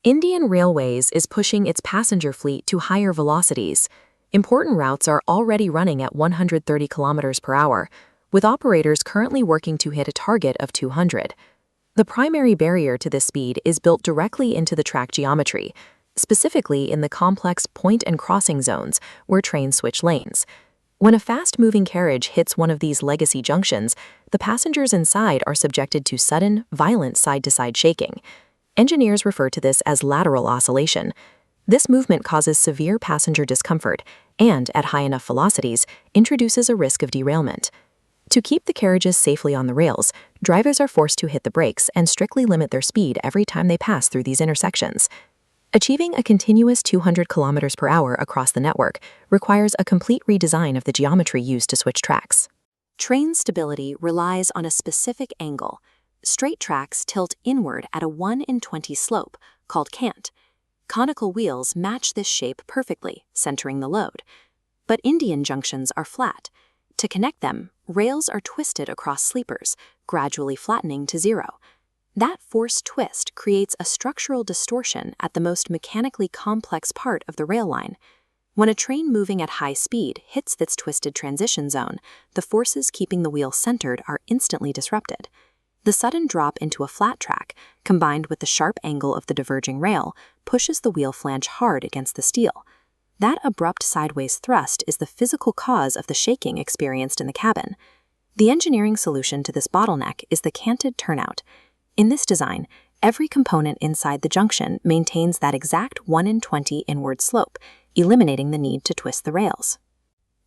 Indian Railways is pushing its passenger fleet to higher velocities. Important routes are already running at 130 kilometers per hour, with operators currently working to hit a target of 200. The primary barrier to this speed is built directly into the track geometry, specifically in the complex point and crossing zones where trains switch lanes. When a fast-moving carriage hits one of these legacy junctions, the passengers inside are subjected to sudden, violent side-to-side shaking. Engineers refer to this as lateral oscillation. This movement causes severe passenger discomfort and, at high enough velocities, introduces a risk of derailment. To keep the carriages safely on the rails, drivers are forced to hit the brakes and strictly limit their speed every time they pass through these intersections. Achieving a continuous 200 kilometers per hour across the network requires a complete redesign of the geometry used to switch tracks. Train stability relies on a specific angle. Straight tracks tilt inward at a 1 in 20 slope, called cant. Conical wheels match this shape perfectly, centering the load. But Indian junctions are flat. To connect them, rails are twisted across sleepers, gradually flattening to zero. That forced twist creates a structural distortion at the most mechanically complex part of the rail line. When a train moving at high speed hits this twisted transition zone, the forces keeping the wheel centered are instantly disrupted. The sudden drop into a flat track, combined with the sharp angle of the diverging rail, pushes the wheel flange hard against the steel. That abrupt sideways thrust is the physical cause of the shaking experienced in the cabin. The engineering solution to this bottleneck is the canted turnout. In this design, every component inside the junction maintains that exact 1 in 20 inward slope, eliminating the need to twist the rails.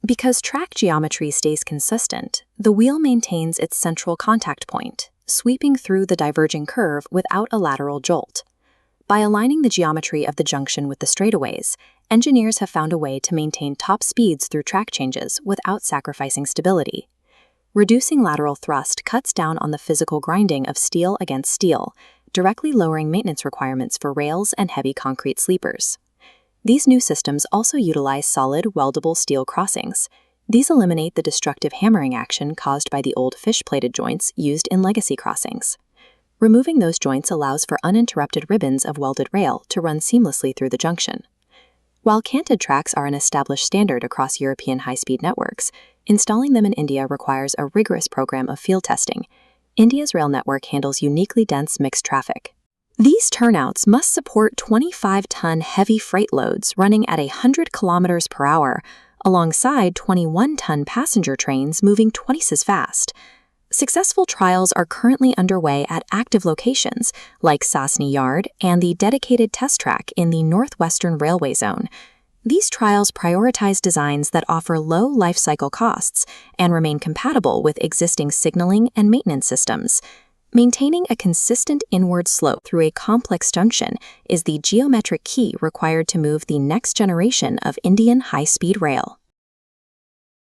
Because track geometry stays consistent, the wheel maintains its central contact point, sweeping through the diverging curve without a lateral jolt. By aligning the geometry of the junction with the straightaways, engineers have found a way to maintain top speeds through track changes without sacrificing stability. Reducing lateral thrust cuts down on the physical grinding of steel against steel, directly lowering maintenance requirements for rails and heavy concrete sleepers. These new systems also utilize solid, weldable steel crossings. These eliminate the destructive hammering action caused by the old fish-plated joints used in legacy crossings. Removing those joints allows for uninterrupted ribbons of welded rail to run seamlessly through the junction. While canted tracks are an established standard across European high-speed networks, installing them in India requires a rigorous program of field testing. India's rail network handles uniquely dense mixed traffic. These turnouts must support 25-ton heavy freight loads running at 100 kilometers per hour, alongside 21-ton passenger trains moving twice as fast. Successful trials are currently underway at active locations like Sasni Yard and the dedicated test track in the Northwestern Railway Zone. These trials prioritize designs that offer low life cycle costs and remain compatible with existing signaling and maintenance systems. Maintaining a consistent inward slope through a complex junction is the geometric key required to move the next generation of Indian high-speed rail.